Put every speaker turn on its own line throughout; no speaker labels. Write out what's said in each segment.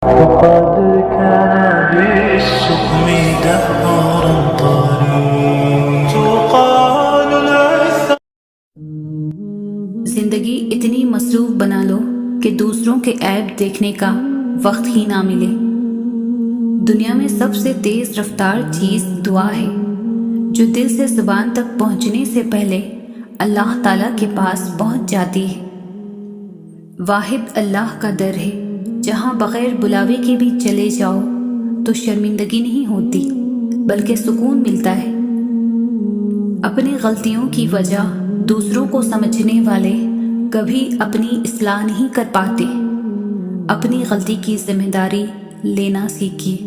وقد كان بالسقم دهرا طريق تقال العثر.
زندگی اتنی مصروف بنا لو کہ دوسروں کے عیب دیکھنے کا وقت ہی نہ ملے. دنیا میں سب سے تیز رفتار چیز دعا ہے، جو دل سے زبان تک پہنچنے سے پہلے اللہ تعالیٰ کے پاس پہنچ جاتی ہے. واحد اللہ کا در ہے، جہاں بغیر بلاوے کے بھی چلے جاؤ تو شرمندگی نہیں ہوتی بلکہ سکون ملتا ہے. اپنی غلطیوں کی وجہ دوسروں کو سمجھنے والے کبھی اپنی اصلاح نہیں کر پاتے. اپنی غلطی کی ذمہ داری لینا سیکھیے.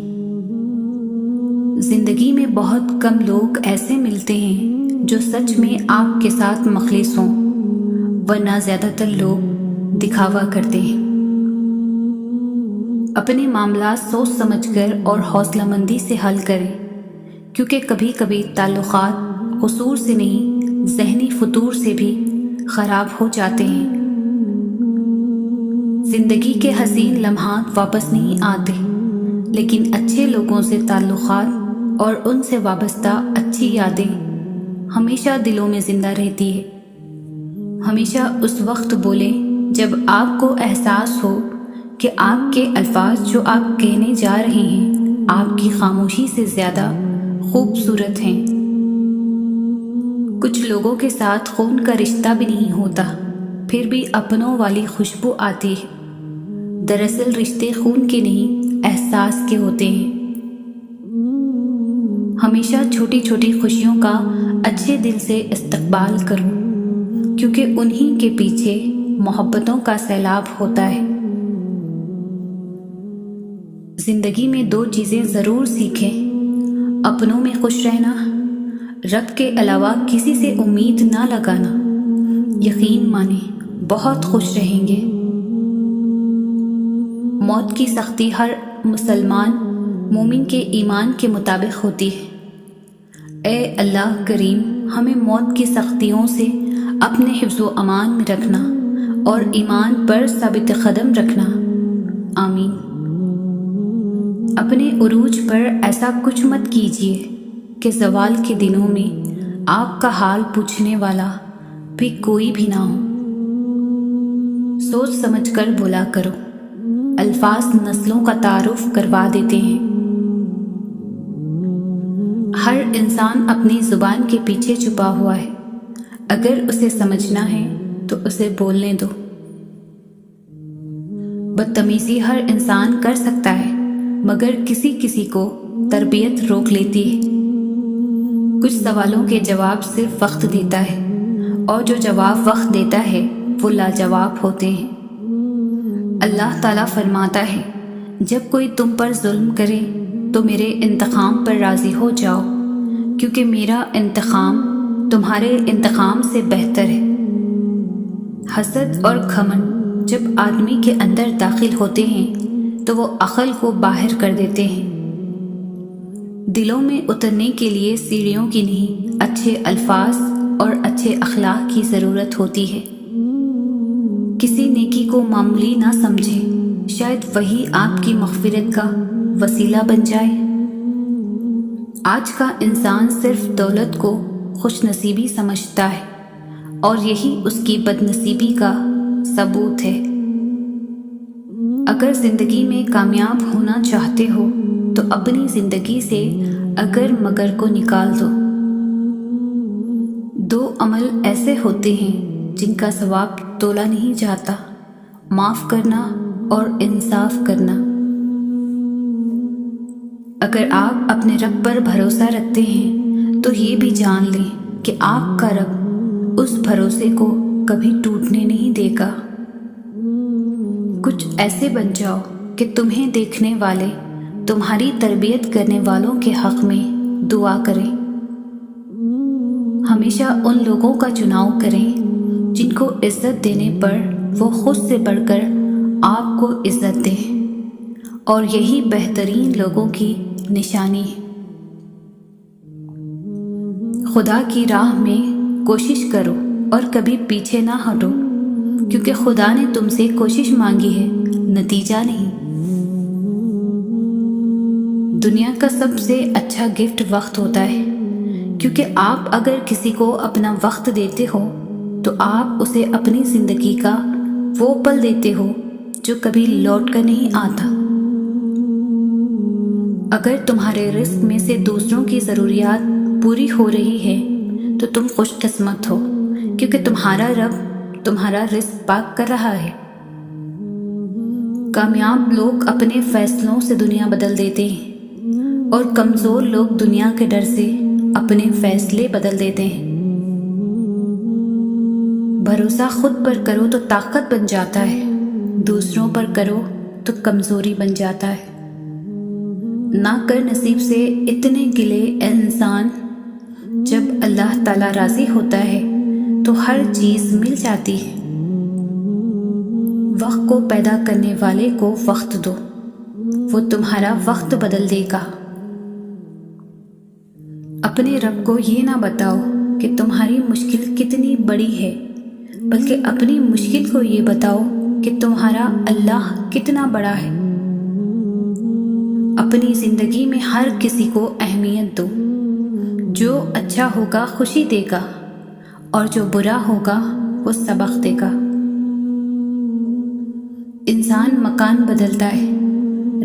زندگی میں بہت کم لوگ ایسے ملتے ہیں جو سچ میں آپ کے ساتھ مخلص ہوں، ورنہ زیادہ تر لوگ دکھاوا کرتے ہیں. اپنے معاملات سوچ سمجھ کر اور حوصلہ مندی سے حل کریں، کیونکہ کبھی کبھی تعلقات قصور سے نہیں، ذہنی فتور سے بھی خراب ہو جاتے ہیں. زندگی کے حسین لمحات واپس نہیں آتے، لیکن اچھے لوگوں سے تعلقات اور ان سے وابستہ اچھی یادیں ہمیشہ دلوں میں زندہ رہتی ہے. ہمیشہ اس وقت بولیں جب آپ کو احساس ہو کہ آپ کے الفاظ جو آپ کہنے جا رہے ہیں آپ کی خاموشی سے زیادہ خوبصورت ہیں. کچھ لوگوں کے ساتھ خون کا رشتہ بھی نہیں ہوتا، پھر بھی اپنوں والی خوشبو آتی ہے. دراصل رشتے خون کے نہیں، احساس کے ہوتے ہیں. ہمیشہ چھوٹی چھوٹی خوشیوں کا اچھے دل سے استقبال کرو، کیونکہ انہی کے پیچھے محبتوں کا سیلاب ہوتا ہے. زندگی میں 2 چیزیں ضرور سیکھیں: اپنوں میں خوش رہنا، رب کے علاوہ کسی سے امید نہ لگانا. یقین مانیں بہت خوش رہیں گے. موت کی سختی ہر مسلمان مومن کے ایمان کے مطابق ہوتی ہے. اے اللہ کریم، ہمیں موت کی سختیوں سے اپنے حفظ و امان میں رکھنا اور ایمان پر ثابت قدم رکھنا. آمین. اپنے عروج پر ایسا کچھ مت کیجیے کہ زوال کے دنوں میں آپ کا حال پوچھنے والا بھی کوئی بھی نہ ہو. سوچ سمجھ کر بولا کرو. الفاظ نسلوں کا تعارف کروا دیتے ہیں. ہر انسان اپنی زبان کے پیچھے چھپا ہوا ہے. اگر اسے سمجھنا ہے تو اسے بولنے دو. بدتمیزی ہر انسان کر سکتا ہے، مگر کسی کسی کو تربیت روک لیتی ہے. کچھ سوالوں کے جواب صرف وقت دیتا ہے، اور جو جواب وقت دیتا ہے وہ لاجواب ہوتے ہیں. اللہ تعالیٰ فرماتا ہے، جب کوئی تم پر ظلم کرے تو میرے انتقام پر راضی ہو جاؤ، کیونکہ میرا انتقام تمہارے انتقام سے بہتر ہے. حسد اور گھمنڈ جب آدمی کے اندر داخل ہوتے ہیں تو وہ عقل کو باہر کر دیتے ہیں. دلوں میں اترنے کے لیے سیڑھیوں کی نہیں، اچھے الفاظ اور اچھے اخلاق کی ضرورت ہوتی ہے. کسی نیکی کو معمولی نہ سمجھیں، شاید وہی آپ کی مغفرت کا وسیلہ بن جائے. آج کا انسان صرف دولت کو خوش نصیبی سمجھتا ہے، اور یہی اس کی بد نصیبی کا ثبوت ہے. اگر زندگی میں کامیاب ہونا چاہتے ہو تو اپنی زندگی سے اگر مگر کو نکال دو. 2 عمل ایسے ہوتے ہیں جن کا ثواب تولا نہیں جاتا: معاف کرنا اور انصاف کرنا. اگر آپ اپنے رب پر بھروسہ رکھتے ہیں تو یہ بھی جان لیں کہ آپ کا رب اس بھروسے کو کبھی ٹوٹنے نہیں دے گا. کچھ ایسے بن جاؤ کہ تمہیں دیکھنے والے تمہاری تربیت کرنے والوں کے حق میں دعا کریں. ہمیشہ ان لوگوں کا چناؤ کریں جن کو عزت دینے پر وہ خود سے بڑھ کر آپ کو عزت دیں، اور یہی بہترین لوگوں کی نشانی ہے. خدا کی راہ میں کوشش کرو اور کبھی پیچھے نہ ہٹو، کیونکہ خدا نے تم سے کوشش مانگی ہے، نتیجہ نہیں. دنیا کا سب سے اچھا گفٹ وقت ہوتا ہے، کیونکہ آپ اگر کسی کو اپنا وقت دیتے ہو تو آپ اسے اپنی زندگی کا وہ پل دیتے ہو جو کبھی لوٹ کر نہیں آتا۔ اگر تمہارے رزق میں سے دوسروں کی ضروریات پوری ہو رہی ہے تو تم خوش قسمت ہو، کیونکہ تمہارا رب تمہارا رزق پاک کر رہا ہے۔ کامیاب لوگ اپنے فیصلوں سے دنیا بدل دیتے ہیں اور کمزور لوگ دنیا کے ڈر سے اپنے فیصلے بدل دیتے ہیں۔ بھروسہ خود پر کرو تو طاقت بن جاتا ہے، دوسروں پر کرو تو کمزوری بن جاتا ہے۔ نہ کر نصیب سے اتنے گلے اے انسان، جب اللہ تعالیٰ راضی ہوتا ہے تو ہر چیز مل جاتی ہے۔ وقت کو پیدا کرنے والے کو وقت دو، وہ تمہارا وقت بدل دے گا۔ اپنے رب کو یہ نہ بتاؤ کہ تمہاری مشکل کتنی بڑی ہے، بلکہ اپنی مشکل کو یہ بتاؤ کہ تمہارا اللہ کتنا بڑا ہے۔ اپنی زندگی میں ہر کسی کو اہمیت دو، جو اچھا ہوگا خوشی دے گا اور جو برا ہوگا وہ سبق دے گا۔ انسان مکان بدلتا ہے،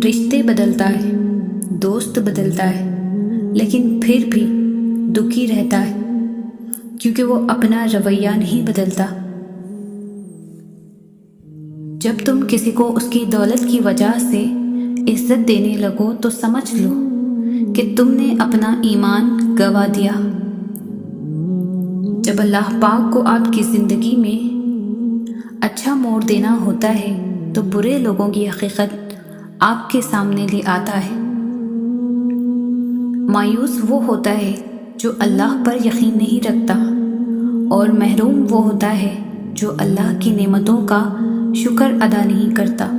رشتے بدلتا ہے، دوست بدلتا ہے، لیکن پھر بھی دکھی رہتا ہے کیونکہ وہ اپنا رویہ نہیں بدلتا۔ جب تم کسی کو اس کی دولت کی وجہ سے عزت دینے لگو تو سمجھ لو کہ تم نے اپنا ایمان گنوا دیا۔ جب اللہ پاک کو آپ کی زندگی میں اچھا موڑ دینا ہوتا ہے تو برے لوگوں کی حقیقت آپ کے سامنے لے آتا ہے۔ مایوس وہ ہوتا ہے جو اللہ پر یقین نہیں رکھتا، اور محروم وہ ہوتا ہے جو اللہ کی نعمتوں کا شکر ادا نہیں کرتا۔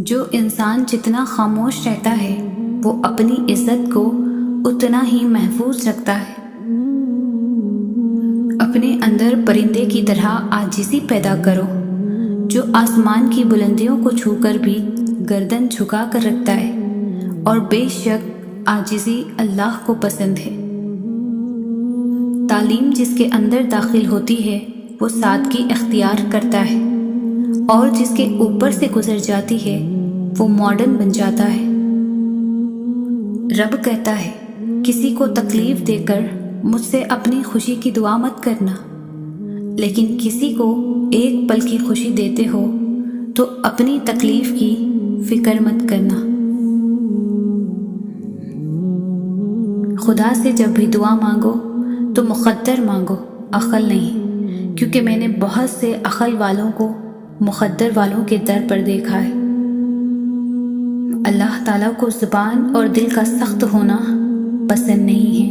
جو انسان جتنا خاموش رہتا ہے وہ اپنی عزت کو اتنا ہی محفوظ رکھتا ہے۔ اپنے اندر پرندے کی طرح عاجزی پیدا کرو، جو آسمان کی بلندیوں کو چھو کر بھی گردن جھکا کر رکھتا ہے، اور بے شک عاجزی اللہ کو پسند ہے۔ تعلیم جس کے اندر داخل ہوتی ہے وہ سادگی اختیار کرتا ہے، اور جس کے اوپر سے گزر جاتی ہے وہ ماڈرن بن جاتا ہے۔ رب کہتا ہے کسی کو تکلیف دے کر مجھ سے اپنی خوشی کی دعا مت کرنا، لیکن کسی کو ایک پل کی خوشی دیتے ہو تو اپنی تکلیف کی فکر مت کرنا۔ خدا سے جب بھی دعا مانگو تو مقدر مانگو، عقل نہیں، کیونکہ میں نے بہت سے عقل والوں کو مقدر والوں کے در پر دیکھا ہے۔ اللہ تعالیٰ کو زبان اور دل کا سخت ہونا پسند نہیں ہے،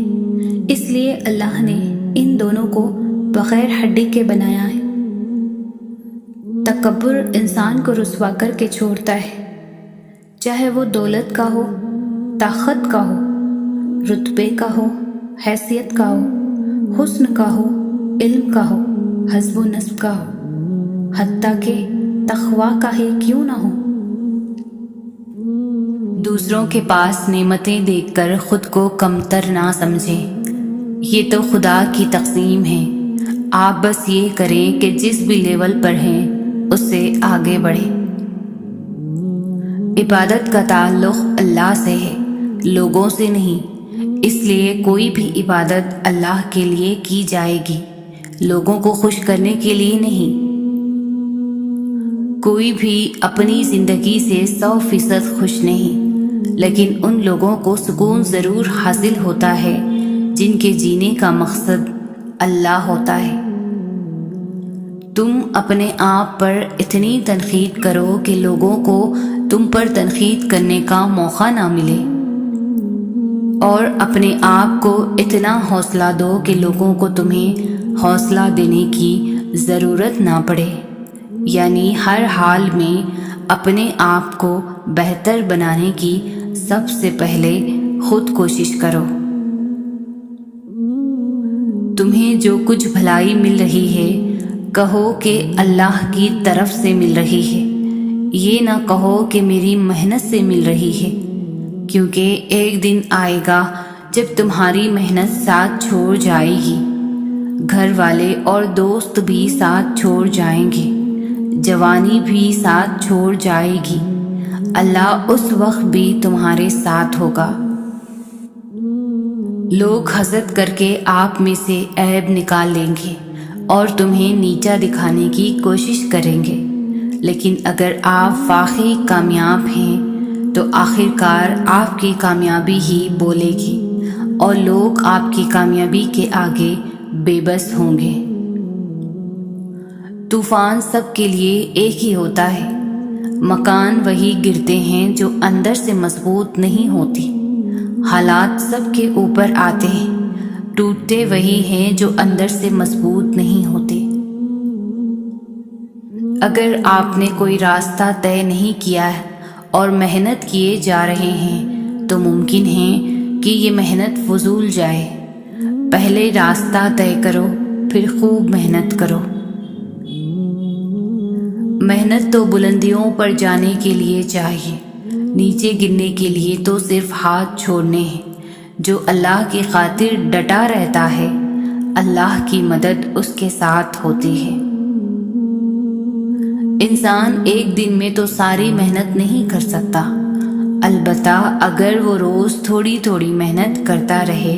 اس لیے اللہ نے ان دونوں کو بغیر ہڈی کے بنایا ہے۔ تکبر انسان کو رسوا کر کے چھوڑتا ہے، چاہے وہ دولت کا ہو، طاقت کا ہو، رتبے کا ہو، حیثیت کا ہو، حسن کا ہو، علم کا ہو، حسب و نسب کا ہو، حتیٰ کہ تقویٰ کا ہی کیوں نہ ہو۔ دوسروں کے پاس نعمتیں دیکھ کر خود کو کمتر نہ سمجھیں، یہ تو خدا کی تقسیم ہے۔ آپ بس یہ کریں کہ جس بھی لیول پر ہیں اس سے آگے بڑھیں۔ عبادت کا تعلق اللہ سے ہے، لوگوں سے نہیں، اس لیے کوئی بھی عبادت اللہ کے لیے کی جائے گی، لوگوں کو خوش کرنے کے لیے نہیں۔ کوئی بھی اپنی زندگی سے 100% خوش نہیں، لیکن ان لوگوں کو سکون ضرور حاصل ہوتا ہے جن کے جینے کا مقصد اللہ ہوتا ہے۔ تم اپنے آپ پر اتنی تنقید کرو کہ لوگوں کو تم پر تنقید کرنے کا موقع نہ ملے، اور اپنے آپ کو اتنا حوصلہ دو کہ لوگوں کو تمہیں حوصلہ دینے کی ضرورت نہ پڑے، یعنی ہر حال میں اپنے آپ کو بہتر بنانے کی سب سے پہلے خود کوشش کرو۔ تمہیں جو کچھ بھلائی مل رہی ہے کہو کہ اللہ کی طرف سے مل رہی ہے، یہ نہ کہو کہ میری محنت سے مل رہی ہے، کیونکہ ایک دن آئے گا جب تمہاری محنت ساتھ چھوڑ جائے گی، گھر والے اور دوست بھی ساتھ چھوڑ جائیں گے، جوانی بھی ساتھ چھوڑ جائے گی، اللہ اس وقت بھی تمہارے ساتھ ہوگا۔ لوگ حسد کر کے آپ میں سے عیب نکال لیں گے اور تمہیں نیچا دکھانے کی کوشش کریں گے، لیکن اگر آپ واقعی کامیاب ہیں تو آخرکار آپ کی کامیابی ہی بولے گی اور لوگ آپ کی کامیابی کے آگے بے بس ہوں گے۔ طوفان سب کے لیے ایک ہی ہوتا ہے، مکان وہی گرتے ہیں جو اندر سے مضبوط نہیں ہوتی، حالات سب کے اوپر آتے ہیں، ٹوٹتے وہی ہیں جو اندر سے مضبوط نہیں ہوتے۔ اگر آپ نے کوئی راستہ طے نہیں کیا ہے اور محنت کیے جا رہے ہیں تو ممکن ہے کہ یہ محنت فضول جائے۔ پہلے راستہ طے کرو، پھر خوب محنت کرو۔ محنت تو بلندیوں پر جانے کے لیے چاہیے، نیچے گرنے کے لیے تو صرف ہاتھ چھوڑنے ہیں۔ جو اللہ کی خاطر ڈٹا رہتا ہے، اللہ کی مدد اس کے ساتھ ہوتی ہے۔ انسان ایک دن میں تو ساری محنت نہیں کر سکتا، البتہ اگر وہ روز تھوڑی تھوڑی محنت کرتا رہے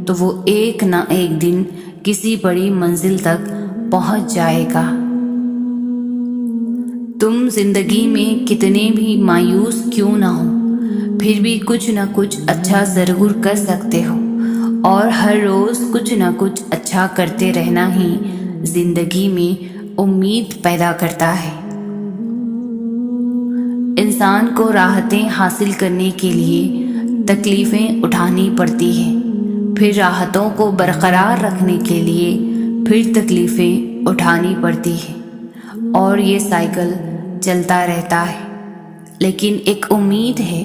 تو وہ ایک نہ ایک دن کسی بڑی منزل تک پہنچ جائے گا۔ تم زندگی میں کتنے بھی مایوس کیوں نہ ہو، پھر بھی کچھ نہ کچھ اچھا ضرور کر سکتے ہو، اور ہر روز کچھ نہ کچھ اچھا کرتے رہنا ہی زندگی میں امید پیدا کرتا ہے۔ انسان کو راحتیں حاصل کرنے کے لیے تکلیفیں اٹھانی پڑتی ہیں، پھر راحتوں کو برقرار رکھنے کے لیے پھر تکلیفیں اٹھانی پڑتی ہیں، اور یہ سائیکل چلتا رہتا ہے۔ لیکن ایک امید ہے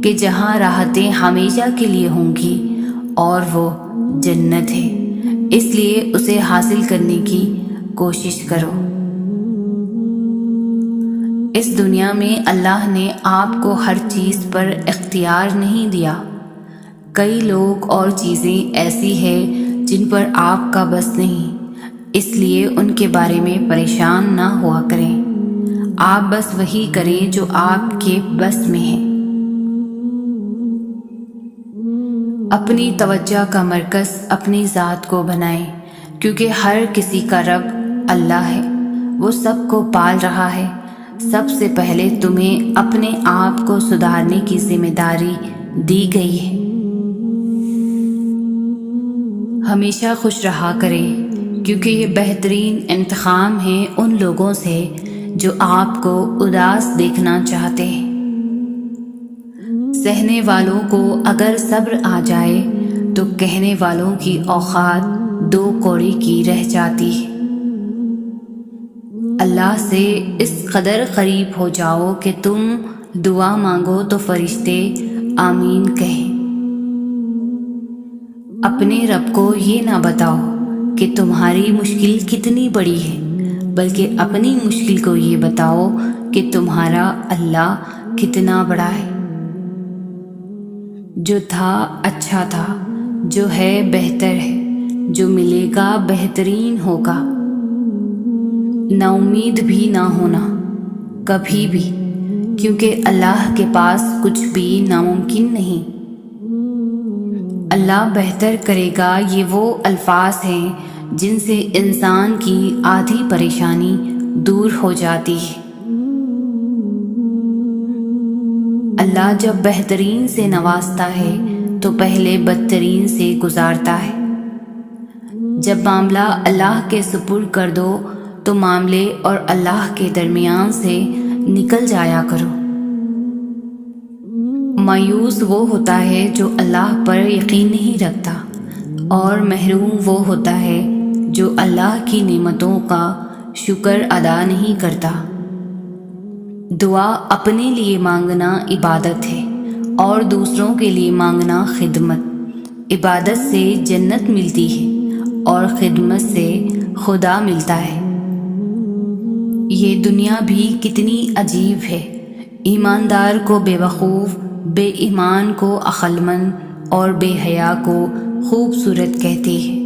کہ جہاں راحتیں ہمیشہ کے لیے ہوں گی اور وہ جنت ہے، اس لیے اسے حاصل کرنے کی کوشش کرو۔ اس دنیا میں اللہ نے آپ کو ہر چیز پر اختیار نہیں دیا۔ کئی لوگ اور چیزیں ایسی ہیں جن پر آپ کا بس نہیں، اس لیے ان کے بارے میں پریشان نہ ہوا کریں۔ آپ بس وہی کریں جو آپ کے بس میں ہے۔ اپنی توجہ کا مرکز اپنی ذات کو بنائیں، کیونکہ ہر کسی کا رب اللہ ہے، وہ سب کو پال رہا ہے۔ سب سے پہلے تمہیں اپنے آپ کو سدھارنے کی ذمہ داری دی گئی ہے۔ ہمیشہ خوش رہا کریں، کیونکہ یہ بہترین انتقام ہے ان لوگوں سے جو آپ کو اداس دیکھنا چاہتے ہیں۔ سہنے والوں کو اگر صبر آ جائے تو کہنے والوں کی اوقات 2 کوڑی کی رہ جاتی ہے۔ اللہ سے اس قدر قریب ہو جاؤ کہ تم دعا مانگو تو فرشتے آمین کہیں۔ اپنے رب کو یہ نہ بتاؤ کہ تمہاری مشکل کتنی بڑی ہے، بلکہ اپنی مشکل کو یہ بتاؤ کہ تمہارا اللہ کتنا بڑا ہے۔ جو تھا اچھا تھا، جو ہے بہتر ہے، جو ملے گا بہترین ہوگا۔ نا امید بھی نہ ہونا کبھی بھی، کیونکہ اللہ کے پاس کچھ بھی ناممکن نہیں۔ اللہ بہتر کرے گا، یہ وہ الفاظ ہیں جن سے انسان کی آدھی پریشانی دور ہو جاتی ہے۔ اللہ جب بہترین سے نوازتا ہے تو پہلے بدترین سے گزارتا ہے۔ جب معاملہ اللہ کے سپرد کر دو تو معاملے اور اللہ کے درمیان سے نکل جایا کرو۔ مایوس وہ ہوتا ہے جو اللہ پر یقین نہیں رکھتا، اور محروم وہ ہوتا ہے جو اللہ کی نعمتوں کا شکر ادا نہیں کرتا۔ دعا اپنے لیے مانگنا عبادت ہے اور دوسروں کے لیے مانگنا خدمت۔ عبادت سے جنت ملتی ہے اور خدمت سے خدا ملتا ہے۔ یہ دنیا بھی کتنی عجیب ہے، ایماندار کو بے وقوف، بے ایمان کو عقلمند اور بے حیا کو خوبصورت کہتی ہے۔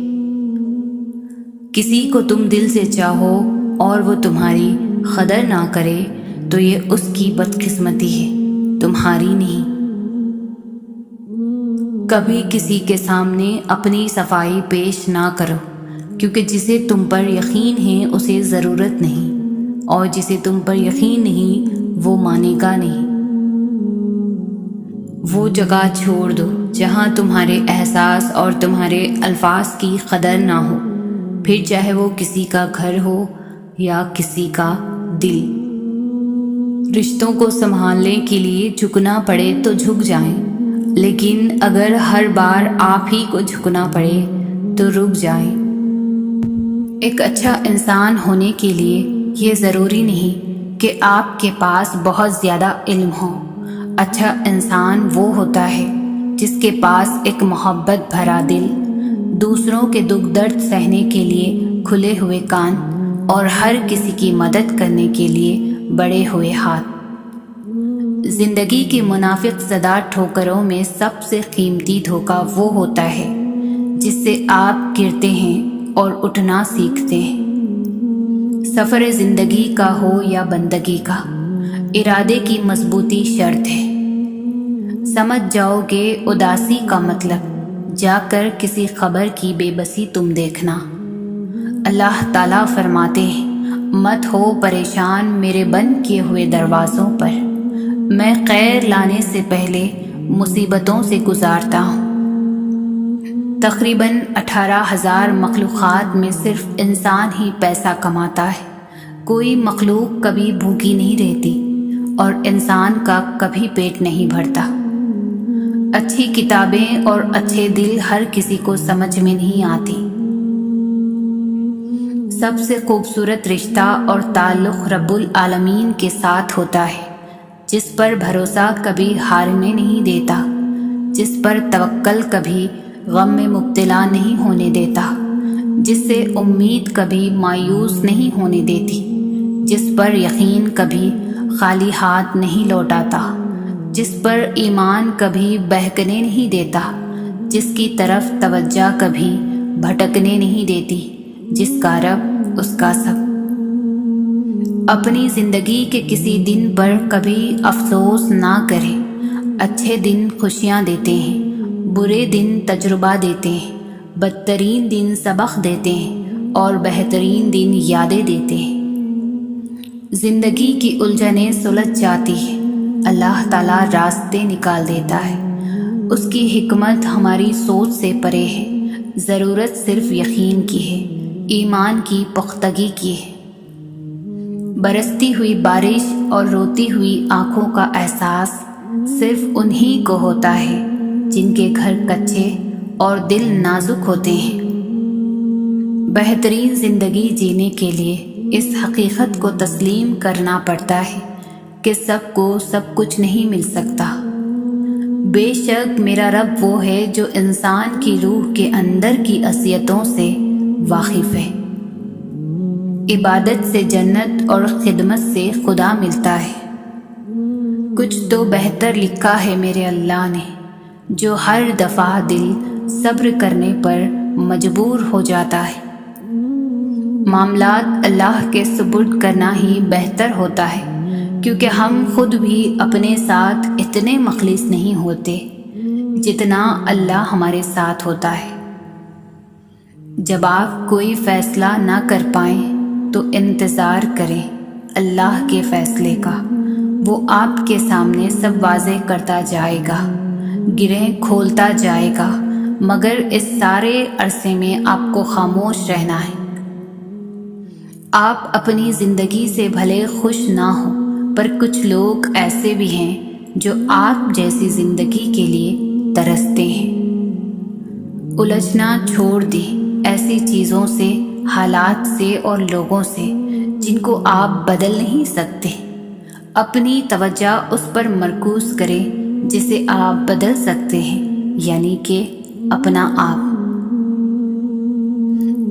کسی کو تم دل سے چاہو اور وہ تمہاری قدر نہ کرے تو یہ اس کی بدقسمتی ہے، تمہاری نہیں۔ کبھی کسی کے سامنے اپنی صفائی پیش نہ کرو، کیونکہ جسے تم پر یقین ہے اسے ضرورت نہیں، اور جسے تم پر یقین نہیں وہ مانے گا نہیں۔ وہ جگہ چھوڑ دو جہاں تمہارے احساس اور تمہارے الفاظ کی قدر نہ ہو، پھر چاہے وہ کسی کا گھر ہو یا کسی کا دل۔ رشتوں کو سنبھالنے کے لیے جھکنا پڑے تو جھک جائیں، لیکن اگر ہر بار آپ ہی کو جھکنا پڑے تو رک جائیں۔ ایک اچھا انسان ہونے کے لیے یہ ضروری نہیں کہ آپ کے پاس بہت زیادہ علم ہو۔ اچھا انسان وہ ہوتا ہے جس کے پاس ایک محبت بھرا دل، دوسروں کے دکھ درد سہنے کے لیے کھلے ہوئے کان، اور ہر کسی کی مدد کرنے کے لیے بڑے ہوئے ہاتھ۔ زندگی کی منافق زدہ ٹھوکروں میں سب سے قیمتی دھوکہ وہ ہوتا ہے جس سے آپ گرتے ہیں اور اٹھنا سیکھتے ہیں۔ سفر زندگی کا ہو یا بندگی کا، ارادے کی مضبوطی شرط ہے۔ سمجھ جاؤ گے اداسی کا مطلب، جا کر کسی خبر کی بے بسی تم دیکھنا۔ اللہ تعالیٰ فرماتے ہیں، مت ہو پریشان میرے بند کیے ہوئے دروازوں پر، میں خیر لانے سے پہلے مصیبتوں سے گزارتا ہوں۔ تقریباً 18,000 مخلوقات میں صرف انسان ہی پیسہ کماتا ہے۔ کوئی مخلوق کبھی بھوکی نہیں رہتی اور انسان کا کبھی پیٹ نہیں بھرتا۔ اچھی کتابیں اور اچھے دل ہر کسی کو سمجھ میں نہیں آتی۔ سب سے خوبصورت رشتہ اور تعلق رب العالمین کے ساتھ ہوتا ہے، جس پر بھروسہ کبھی ہارنے نہیں دیتا، جس پر توکل کبھی غم میں مبتلا نہیں ہونے دیتا، جس سے امید کبھی مایوس نہیں ہونے دیتی، جس پر یقین کبھی خالی ہاتھ نہیں لوٹاتا، جس پر ایمان کبھی بہکنے نہیں دیتا، جس کی طرف توجہ کبھی بھٹکنے نہیں دیتی، جس کا رب اس کا سب۔ اپنی زندگی کے کسی دن پر کبھی افسوس نہ کریں۔ اچھے دن خوشیاں دیتے ہیں، برے دن تجربہ دیتے ہیں، بدترین دن سبق دیتے ہیں اور بہترین دن یادیں دیتے ہیں۔ زندگی کی الجھنیں سلجھ جاتی ہیں، اللہ تعالیٰ راستے نکال دیتا ہے۔ اس کی حکمت ہماری سوچ سے پرے ہے۔ ضرورت صرف یقین کی ہے، ایمان کی پختگی کی ہے۔ برستی ہوئی بارش اور روتی ہوئی آنکھوں کا احساس صرف انہی کو ہوتا ہے جن کے گھر کچے اور دل نازک ہوتے ہیں۔ بہترین زندگی جینے کے لیے اس حقیقت کو تسلیم کرنا پڑتا ہے کہ سب کو سب کچھ نہیں مل سکتا۔ بے شک میرا رب وہ ہے جو انسان کی روح کے اندر کی اذیتوں سے واقف ہے۔ عبادت سے جنت اور خدمت سے خدا ملتا ہے۔ کچھ تو بہتر لکھا ہے میرے اللہ نے، جو ہر دفعہ دل صبر کرنے پر مجبور ہو جاتا ہے۔ معاملات اللہ کے سپرد کرنا ہی بہتر ہوتا ہے، کیونکہ ہم خود بھی اپنے ساتھ اتنے مخلص نہیں ہوتے جتنا اللہ ہمارے ساتھ ہوتا ہے۔ جب آپ کوئی فیصلہ نہ کر پائیں تو انتظار کریں اللہ کے فیصلے کا، وہ آپ کے سامنے سب واضح کرتا جائے گا، گرہیں کھولتا جائے گا، مگر اس سارے عرصے میں آپ کو خاموش رہنا ہے۔ آپ اپنی زندگی سے بھلے خوش نہ ہوں، پر کچھ لوگ ایسے بھی ہیں جو آپ جیسی زندگی کے لیے ترستے ہیں۔ الجھنا چھوڑ دیں ایسی چیزوں سے، حالات سے اور لوگوں سے جن کو آپ بدل نہیں سکتے۔ اپنی توجہ اس پر مرکوز کریں جسے آپ بدل سکتے ہیں، یعنی کہ اپنا آپ۔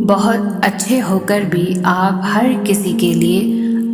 بہت اچھے ہو کر بھی آپ ہر کسی کے لیے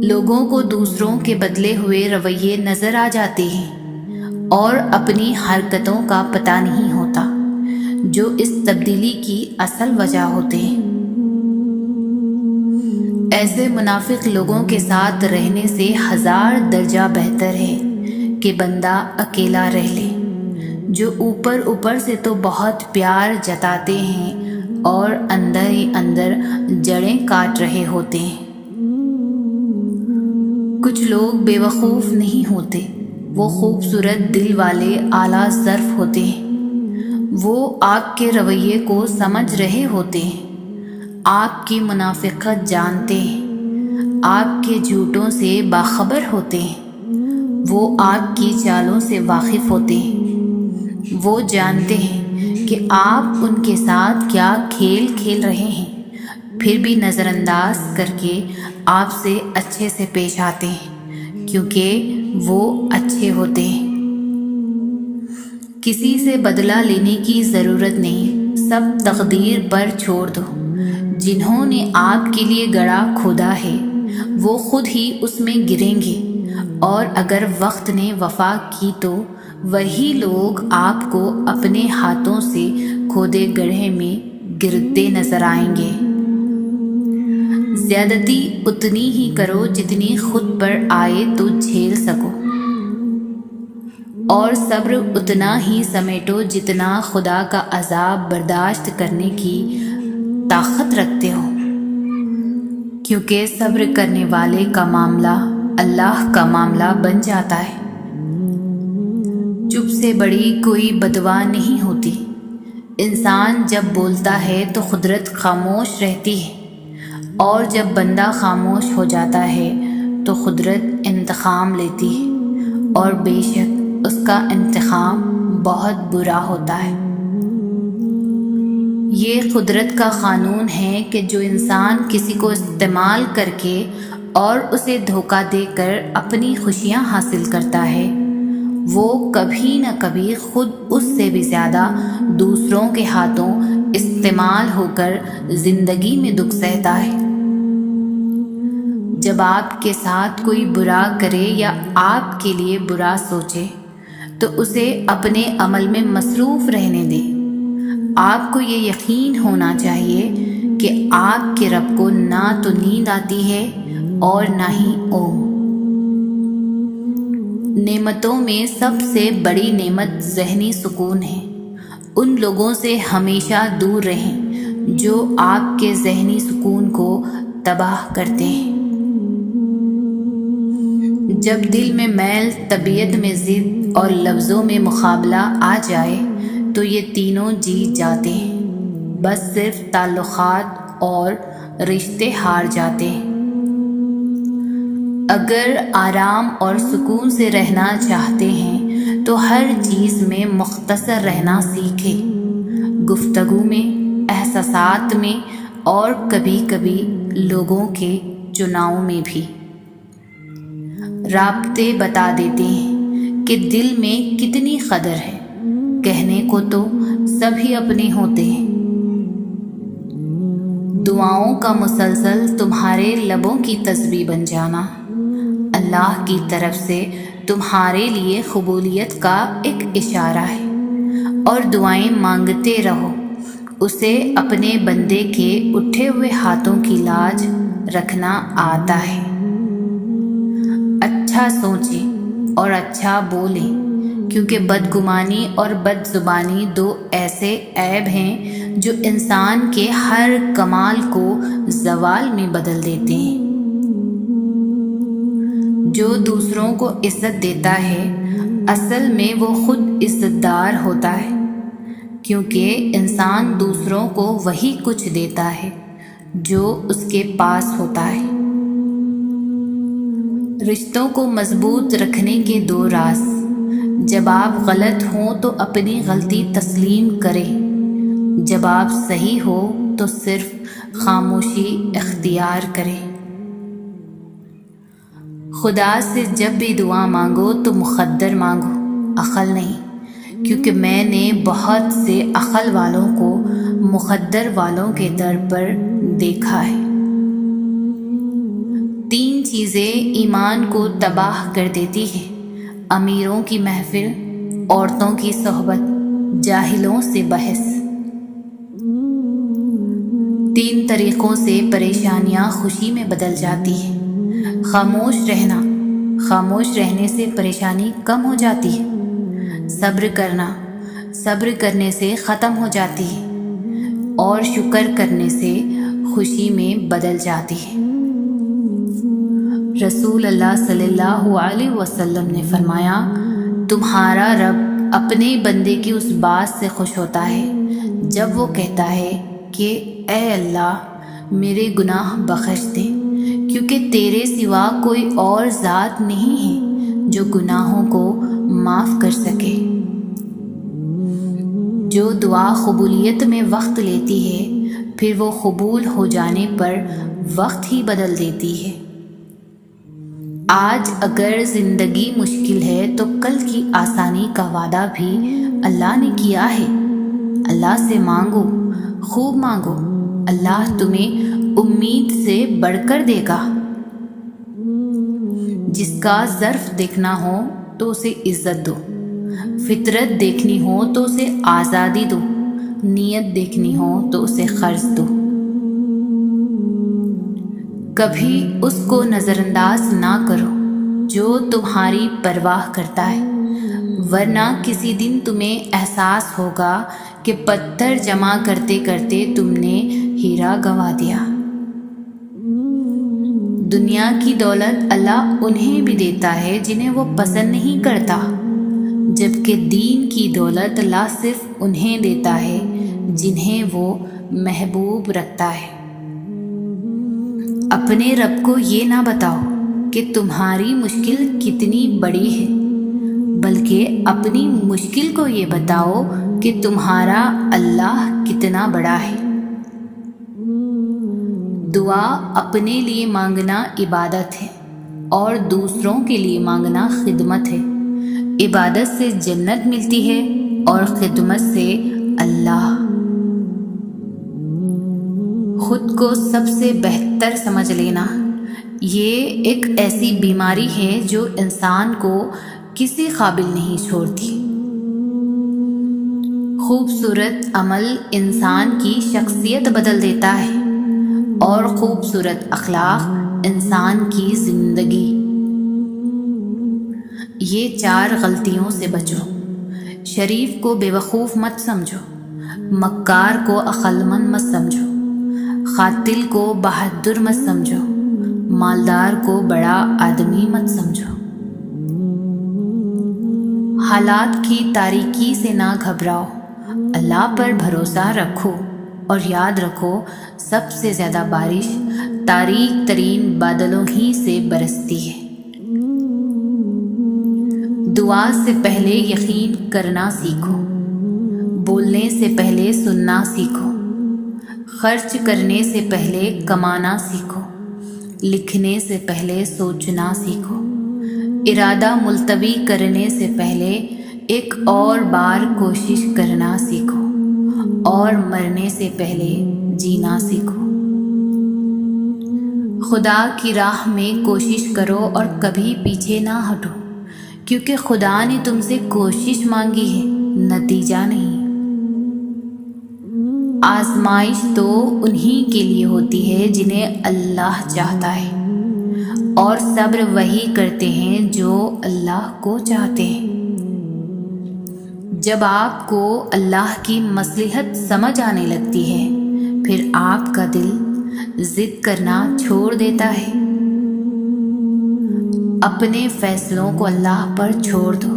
لوگوں کو دوسروں کے بدلے ہوئے رویے نظر آ جاتے ہیں اور اپنی حرکتوں کا پتہ نہیں ہوتا جو اس تبدیلی کی اصل وجہ ہوتے ہیں۔ ایسے منافق لوگوں کے ساتھ رہنے سے 1000 درجہ بہتر ہے کہ بندہ اکیلا رہ لے، جو اوپر سے تو بہت پیار جتاتے ہیں اور اندر ہی اندر جڑیں کاٹ رہے ہوتے ہیں۔ کچھ لوگ بے وقوف نہیں ہوتے، وہ خوبصورت دل والے اعلیٰ ظرف ہوتے ہیں۔ وہ آپ کے رویے کو سمجھ رہے ہوتے ہیں، آپ کی منافقت جانتے ہیں، آپ کے جھوٹوں سے باخبر ہوتے ہیں، وہ آپ کی چالوں سے واقف ہوتے ہیں، وہ جانتے ہیں کہ آپ ان کے ساتھ کیا کھیل کھیل رہے ہیں، پھر بھی نظر انداز کر کے آپ سے اچھے سے پیش آتے ہیں کیونکہ وہ اچھے ہوتے ہیں۔ کسی سے بدلہ لینے کی ضرورت نہیں، سب تقدیر پر چھوڑ دو۔ جنہوں نے آپ کے لیے گڑھا کھودا ہے وہ خود ہی اس میں گریں گے، اور اگر وقت نے وفا کی تو وہی لوگ آپ کو اپنے ہاتھوں سے کھودے گڑھے میں گرتے نظر آئیں گے۔ زیادتی اتنی ہی کرو جتنی خود پر آئے تو جھیل سکو، اور صبر اتنا ہی سمیٹو جتنا خدا کا عذاب برداشت کرنے کی طاقت رکھتے ہو، کیونکہ صبر کرنے والے کا معاملہ اللہ کا معاملہ بن جاتا ہے۔ چپ سے بڑی کوئی بددعا نہیں ہوتی۔ انسان جب بولتا ہے تو قدرت خاموش رہتی ہے، اور جب بندہ خاموش ہو جاتا ہے تو قدرت انتقام لیتی ہے، اور بے شک اس کا انتقام بہت برا ہوتا ہے۔ یہ قدرت کا قانون ہے کہ جو انسان کسی کو استعمال کر کے اور اسے دھوکہ دے کر اپنی خوشیاں حاصل کرتا ہے، وہ کبھی نہ کبھی خود اس سے بھی زیادہ دوسروں کے ہاتھوں استعمال ہو کر زندگی میں دکھ سہتا ہے۔ جب آپ کے ساتھ کوئی برا کرے یا آپ کے لیے برا سوچے تو اسے اپنے عمل میں مصروف رہنے دیں۔ آپ کو یہ یقین ہونا چاہیے کہ آپ کے رب کو نہ تو نیند آتی ہے اور نہ ہی اونگ۔ نعمتوں میں سب سے بڑی نعمت ذہنی سکون ہے۔ ان لوگوں سے ہمیشہ دور رہیں جو آپ کے ذہنی سکون کو تباہ کرتے ہیں۔ جب دل میں میل، طبیعت میں ضد اور لفظوں میں مقابلہ آ جائے تو یہ تینوں جیت جاتے ہیں، بس صرف تعلقات اور رشتے ہار جاتے ہیں۔ اگر آرام اور سکون سے رہنا چاہتے ہیں تو ہر چیز میں مختصر رہنا سیکھیں، گفتگو میں، احساسات میں اور کبھی کبھی لوگوں کے چناؤ میں بھی۔ رابطے بتا دیتے ہیں کہ دل میں کتنی قدر ہے، کہنے کو تو سبھی اپنے ہوتے ہیں۔ دعاؤں کا مسلسل تمہارے لبوں کی تسبیح بن جانا اللہ کی طرف سے تمہارے لیے قبولیت کا ایک اشارہ ہے، اور دعائیں مانگتے رہو، اسے اپنے بندے کے اٹھے ہوئے ہاتھوں کی لاج رکھنا آتا ہے۔ اچھا سوچیں اور اچھا بولیں، کیونکہ بدگمانی اور بد زبانی 2 ایسے عیب ہیں جو انسان کے ہر کمال کو زوال میں بدل دیتے ہیں۔ جو دوسروں کو عزت دیتا ہے اصل میں وہ خود عزت دار ہوتا ہے، کیونکہ انسان دوسروں کو وہی کچھ دیتا ہے جو اس کے پاس ہوتا ہے۔ رشتوں کو مضبوط رکھنے کے 2 راز۔ جب آپ غلط ہوں تو اپنی غلطی تسلیم کریں، جب آپ صحیح ہو تو صرف خاموشی اختیار کریں۔ خدا سے جب بھی دعا مانگو تو مقدر مانگو، عقل نہیں، کیونکہ میں نے بہت سے عقل والوں کو مقدر والوں کے در پر دیکھا ہے۔ 3 چیزیں ایمان کو تباہ کر دیتی ہیں: امیروں کی محفل، عورتوں کی صحبت، جاہلوں سے بحث۔ 3 طریقوں سے پریشانیاں خوشی میں بدل جاتی ہیں: خاموش رہنا، خاموش رہنے سے پریشانی کم ہو جاتی ہے۔ صبر کرنا، صبر کرنے سے ختم ہو جاتی ہے۔ اور شکر کرنے سے خوشی میں بدل جاتی ہے۔ رسول اللہ صلی اللہ علیہ وسلم نے فرمایا، تمہارا رب اپنے بندے کی اس بات سے خوش ہوتا ہے جب وہ کہتا ہے کہ اے اللہ میرے گناہ بخش دے، کیونکہ تیرے سوا کوئی اور ذات نہیں ہے جو گناہوں کو معاف کر سکے۔ جو دعا قبولیت میں وقت لیتی ہے، پھر وہ قبول ہو جانے پر وقت ہی بدل دیتی ہے۔ آج اگر زندگی مشکل ہے تو کل کی آسانی کا وعدہ بھی اللہ نے کیا ہے۔ اللہ سے مانگو، خوب مانگو، اللہ تمہیں امید سے بڑھ کر دے گا۔ جس کا ظرف دیکھنا ہو تو اسے عزت دو، فطرت دیکھنی ہو تو اسے آزادی دو، نیت دیکھنی ہو تو اسے قرض دو۔ کبھی اس کو نظر انداز نہ کرو جو تمہاری پرواہ کرتا ہے، ورنہ کسی دن تمہیں احساس ہوگا کہ پتھر جمع کرتے کرتے تم نے ہیرا گنوا دیا۔ دنیا کی دولت اللہ انہیں بھی دیتا ہے جنہیں وہ پسند نہیں کرتا، جبکہ دین کی دولت اللہ صرف انہیں دیتا ہے جنہیں وہ محبوب رکھتا ہے۔ اپنے رب کو یہ نہ بتاؤ کہ تمہاری مشکل کتنی بڑی ہے، بلکہ اپنی مشکل کو یہ بتاؤ کہ تمہارا اللہ کتنا بڑا ہے۔ دعا اپنے لیے مانگنا عبادت ہے اور دوسروں کے لیے مانگنا خدمت ہے۔ عبادت سے جنت ملتی ہے اور خدمت سے اللہ۔ خود کو سب سے بہتر سمجھ لینا، یہ ایک ایسی بیماری ہے جو انسان کو کسی قابل نہیں چھوڑتی۔ خوبصورت عمل انسان کی شخصیت بدل دیتا ہے اور خوبصورت اخلاق انسان کی زندگی۔ یہ 4 غلطیوں سے بچو۔ شریف کو بے وقوف مت سمجھو، مکار کو عقل مند مت سمجھو، قاتل کو بہادر مت سمجھو، مالدار کو بڑا آدمی مت سمجھو۔ حالات کی تاریکی سے نہ گھبراؤ، اللہ پر بھروسہ رکھو اور یاد رکھو سب سے زیادہ بارش تاریک ترین بادلوں ہی سے برستی ہے۔ دعا سے پہلے یقین کرنا سیکھو، بولنے سے پہلے سننا سیکھو، خرچ کرنے سے پہلے کمانا سیکھو، لکھنے سے پہلے سوچنا سیکھو، ارادہ ملتوی کرنے سے پہلے ایک اور بار کوشش کرنا سیکھو، اور مرنے سے پہلے جینا سیکھو۔ خدا کی راہ میں کوشش کرو اور کبھی پیچھے نہ ہٹو، کیونکہ خدا نے تم سے کوشش مانگی ہے، نتیجہ نہیں۔ آزمائش تو انہی کے لیے ہوتی ہے جنہیں اللہ چاہتا ہے، اور صبر وہی کرتے ہیں جو اللہ کو چاہتے ہیں۔ جب آپ کو اللہ کی مصلحت سمجھ آنے لگتی ہے، پھر آپ کا دل ضد کرنا چھوڑ دیتا ہے۔ اپنے فیصلوں کو اللہ پر چھوڑ دو،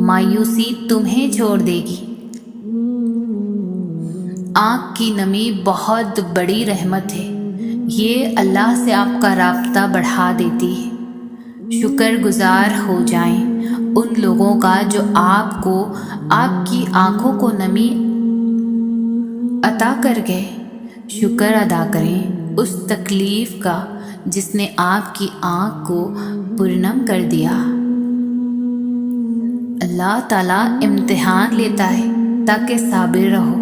مایوسی تمہیں چھوڑ دے گی۔ آنکھ کی نمی بہت بڑی رحمت ہے، یہ اللہ سے آپ کا رابطہ بڑھا دیتی ہے۔ شکر گزار ہو جائیں ان لوگوں کا جو آپ کو آپ کی آنکھوں کو نمی عطا کر گئے۔ شکر ادا کریں اس تکلیف کا جس نے آپ کی آنکھ کو پرنم کر دیا۔ اللہ تعالیٰ امتحان لیتا ہے تاکہ صابر رہو،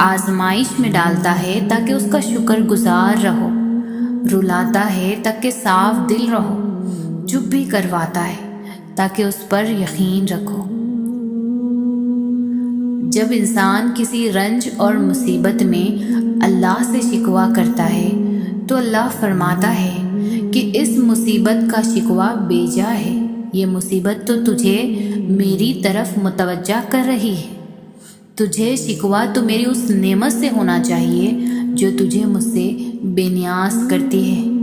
آزمائش میں ڈالتا ہے تاکہ اس کا شکر گزار رہو۔ رلاتا ہے تک کہ صاف دل رہو، چپ بھی کرواتا ہے تاکہ اس پر یقین رکھو۔ جب انسان کسی رنج اور مصیبت میں اللہ سے شکوہ کرتا ہے تو اللہ فرماتا ہے کہ اس مصیبت کا شکوہ بے جا ہے، یہ مصیبت تو تجھے میری طرف متوجہ کر رہی ہے، تجھے شکوہ تو میری اس نعمت سے ہونا چاہیے جو تجھے مجھ سے بے نیاز کرتی ہے۔